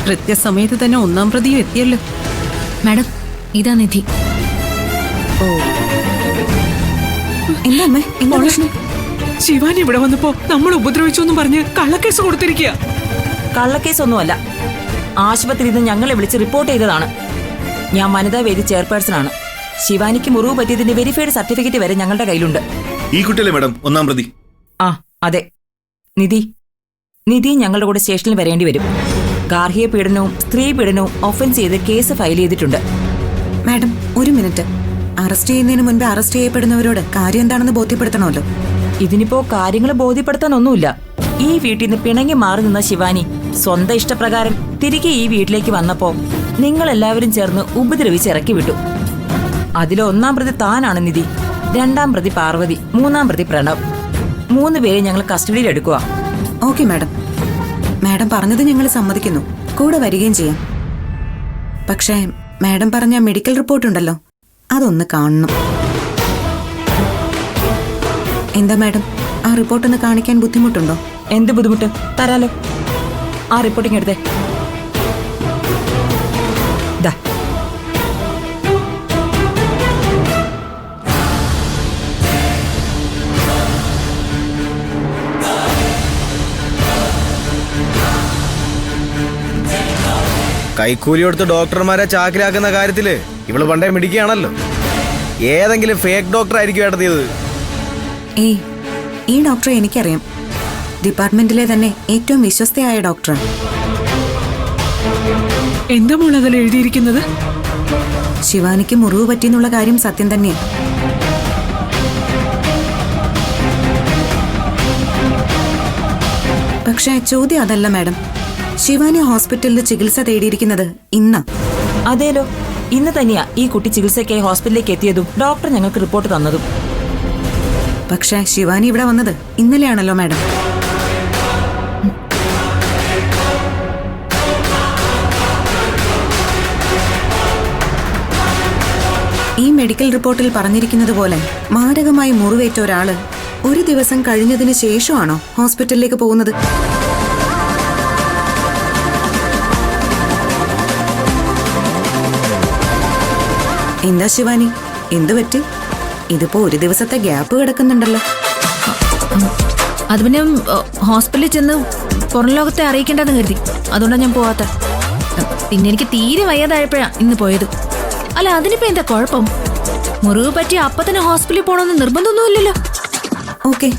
കൃത്യസമയത്ത് തന്നെ ഒന്നാം പ്രതിയും എത്തിയല്ലോ. മാഡം, ഇതാ നിധി. ഓ, എന്താ അമ്മേ, എന്താ പ്രശ്നം? ശിവാനി ഇവിടെ വന്നപ്പോ നമ്മൾ ഉപദ്രവിച്ചു എന്നും പറഞ്ഞ് കള്ളക്കേസ് കൊടുത്തിരിക്കുക. കള്ളക്കേസൊന്നുമല്ല. ആശുപത്രിയിൽ നിന്ന് ഞങ്ങളെ വിളിച്ച് റിപ്പോർട്ട് ചെയ്തതാണ്. ഞാൻ വനിതാ വേദി ചെയർപേഴ്സൺ ആണ്. ശിവാനിക്ക് മുറിവ് പറ്റിയതിന്റെ വെരിഫൈഡ് സർട്ടിഫിക്കറ്റ് വരെ ഞങ്ങളുടെ കയ്യിലുണ്ട്. ഈ കുട്ടിയല്ലേ മാഡം ഒന്നാം പ്രതി? ആ അതെ. നിധി ഞങ്ങളുടെ കൂടെ സ്റ്റേഷനിൽ വരേണ്ടി വരും. ഗാർഹിക പീഡനവും സ്ത്രീ പീഡനവും ഒഫൻസ് ചെയ്ത് കേസ് ഫയൽ ചെയ്തിട്ടുണ്ട്. മാഡം, ഒരു മിനിറ്റ്. അറസ്റ്റ് ചെയ്യുന്നതിന് മുൻപ് അറസ്റ്റ് ചെയ്യപ്പെടുന്നവരോട് കാര്യം എന്താണെന്ന് ബോധ്യപ്പെടുത്തണമല്ലോ. ഇതിനിപ്പോ കാര്യങ്ങൾ ബോധ്യപ്പെടുത്താനൊന്നുമില്ല. ഈ വീട്ടിൽ നിന്ന് പിണങ്ങി മാറി നിന്ന ശിവാനി സ്വന്തം ഇഷ്ടപ്രകാരം തിരികെ ഈ വീട്ടിലേക്ക് വന്നപ്പോ നിങ്ങളെല്ലാവരും ചേർന്ന് ഉപദ്രവിച്ച് ഇറക്കി വിട്ടു. അതിലെ ഒന്നാം പ്രതി താനാണ് നിധി, രണ്ടാം പ്രതി പാർവതി, മൂന്നാം പ്രതി പ്രണവ്. 3 പേരെ ഞങ്ങൾ കസ്റ്റഡിയിൽ എടുക്കുക. Okay madam. മാഡം പറഞ്ഞത് ഞങ്ങൾ സമ്മതിക്കുന്നു, കൂടെ വരികയും ചെയ്യാം. പക്ഷേ മാഡം പറഞ്ഞ മെഡിക്കൽ റിപ്പോർട്ട് ഉണ്ടല്ലോ, അതൊന്ന് കാണണം. എന്താ മാഡം, ആ റിപ്പോർട്ട് ഒന്ന് കാണിക്കാൻ ബുദ്ധിമുട്ടുണ്ടോ? എന്ത് ബുദ്ധിമുട്ട്? തരാലോ. ആ റിപ്പോർട്ടിങ് എടുത്തേ. ദാ. കൈക്കൂലി കൊടുത്ത് ഡോക്ടർമാരെ ചാക്കിലാക്കുന്ന കാര്യത്തില് ഇവള് പണ്ടേ മിടിക്കുകയാണല്ലോ. ഏതെങ്കിലും ഫേക്ക് ഡോക്ടർ ആയിരിക്കും നടത്തിയത്. ഏയ്, ഈ ഡോക്ടറെ എനിക്കറിയാം. ഡിപ്പാർട്ട്മെന്റിലെ തന്നെ ഏറ്റവും വിശ്വസ്തയായ ഡോക്ടറാണ്. എന്താ മോൾ അതിൽ എഴുതിയിരിക്കുന്നത്? ശിവാനിക്ക് മുറിവ് പറ്റിയെന്നുള്ള കാര്യം സത്യം തന്നെയാണ്. പക്ഷേ ചോദ്യം അതല്ല മാഡം. ശിവാനി ഹോസ്പിറ്റലിൽ ചികിത്സ തേടിയിരിക്കുന്നത് ഇന്നാ. അതേലോ, ഇന്ന് തന്നെയാ ഈ കുട്ടി ചികിത്സയ്ക്കായി ഹോസ്പിറ്റലിലേക്ക് എത്തിയതും ഡോക്ടർ ഞങ്ങൾക്ക് റിപ്പോർട്ട് തന്നതും. പക്ഷേ ശിവാനി ഇവിടെ വന്നത് ഇന്നലെയാണല്ലോ മാഡം. ഈ മെഡിക്കൽ റിപ്പോർട്ടിൽ പറഞ്ഞിരിക്കുന്നത് പോലെ മാരകമായി മുറിവേറ്റ ഒരാള് ഒരു ദിവസം കഴിഞ്ഞതിന് ശേഷമാണോ ഹോസ്പിറ്റലിലേക്ക് പോകുന്നത്? എന്താ ശിവാനി, എന്തു പറ്റി? ഇതിപ്പോ ഒരു ദിവസത്തെ ഗ്യാപ്പ് കിടക്കുന്നുണ്ടല്ലോ. അത് പിന്നെ ഹോസ്പിറ്റലിൽ ചെന്ന് പുറം ലോകത്തെ അറിയിക്കേണ്ടെന്ന് കരുതി, അതുകൊണ്ടാണ് ഞാൻ പോവാത്ത. പിന്നെ എനിക്ക് തീരെ വയ്യാതായപ്പോഴാ ഇന്ന് പോയത്. അല്ല, അതിനിപ്പോ എന്താ കുഴപ്പം? മുറിവ് പറ്റി അപ്പൊ തന്നെ ഹോസ്പിറ്റലിൽ പോകണമെന്ന് നിർബന്ധമൊന്നുമില്ലല്ലോ. ഓക്കെ,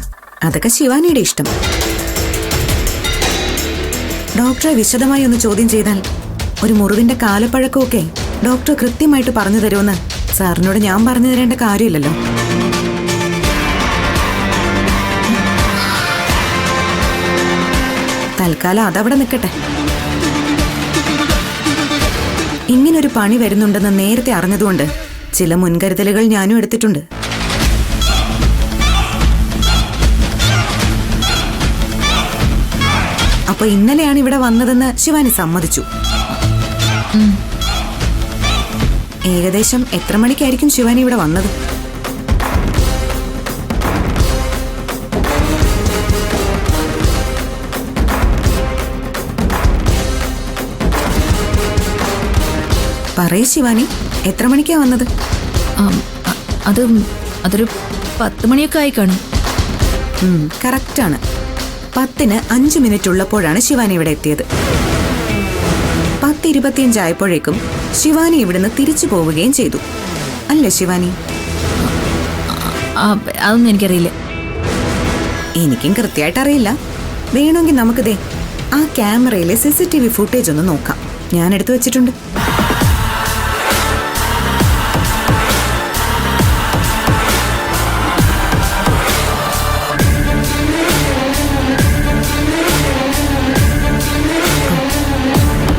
അതൊക്കെ ശിവാനിയുടെ ഇഷ്ടം. ഡോക്ടറെ വിശദമായി ഒന്ന് ചോദ്യം ചെയ്താൽ ഒരു മുറിവിന്റെ കാലപ്പഴക്കമൊക്കെ ഡോക്ടർ കൃത്യമായിട്ട് പറഞ്ഞു തരുമെന്ന് സാറിനോട് ഞാൻ പറഞ്ഞു തരേണ്ട കാര്യമില്ലല്ലോ. തൽക്കാലം അതവിടെ നിൽക്കട്ടെ. ഇങ്ങനൊരു പണി വരുന്നുണ്ടെന്ന് നേരത്തെ അറിഞ്ഞതുകൊണ്ട് ചില മുൻകരുതലുകൾ ഞാനും എടുത്തിട്ടുണ്ട്. അപ്പൊ ഇന്നലെയാണ് ഇവിടെ വന്നതെന്ന് ശിവാനി സമ്മതിച്ചു. ഏകദേശം എത്ര മണിക്കായിരിക്കും ശിവാനി ഇവിടെ വന്നത്? പറയ് ശിവാനി, എത്ര മണിക്കാ വന്നത്? അതൊരു 10 മണിയൊക്കെ ആയി കാണും. കറക്റ്റാണ്. 10-ന് 5 മിനിറ്റ് ഉള്ളപ്പോഴാണ് ശിവാനി ഇവിടെ എത്തിയത്. 10:25 ആയപ്പോഴേക്കും ശിവാനി ഇവിടുന്ന് തിരിച്ചു പോവുകയും ചെയ്തു. അല്ലേ ശിവാനി? അതൊന്നും എനിക്കറിയില്ല. എനിക്കും കൃത്യമായിട്ട് അറിയില്ല. വേണമെങ്കിൽ നമുക്കിതേ ആ ക്യാമറയിലെ CCTV ഫുട്ടേജ് ഒന്ന് നോക്കാം. ഞാൻ എടുത്തു വെച്ചിട്ടുണ്ട്.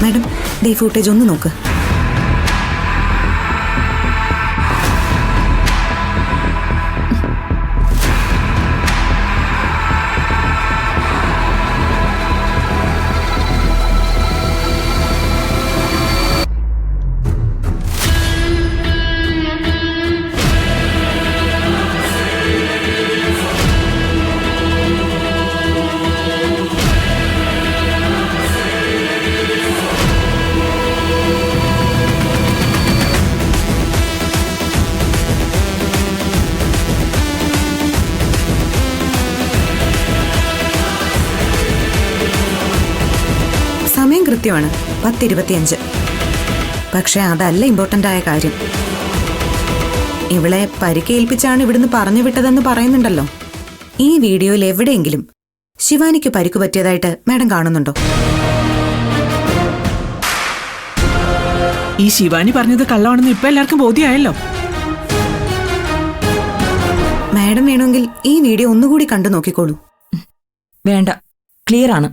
മാഡം, ദേ ഫുട്ടേജ് ഒന്ന് നോക്ക്. കൃത്യമാണ് 10:25. പക്ഷെ അതല്ല ഇമ്പോർട്ടന്റ് ആയ കാര്യം. ഇവളെ പരിക്കേൽപ്പിച്ചാണ് ഇവിടുന്ന് പറഞ്ഞു വിട്ടതെന്ന് പറയുന്നുണ്ടല്ലോ. ഈ വീഡിയോയിൽ എവിടെയെങ്കിലും ശിവാനിക്ക് പരിക്കു പറ്റിയതായിട്ട് മാഡം കാണുന്നുണ്ടോ? ഈ ശിവാനി പറഞ്ഞത് കള്ളമാണെന്ന് ഇപ്പൊ എല്ലാവർക്കും ബോധ്യമായല്ലോ. മാഡം വേണമെങ്കിൽ ഈ വീഡിയോ ഒന്നുകൂടി കണ്ടു നോക്കിക്കോളൂ. വേണ്ട, ക്ലിയർ ആണ്.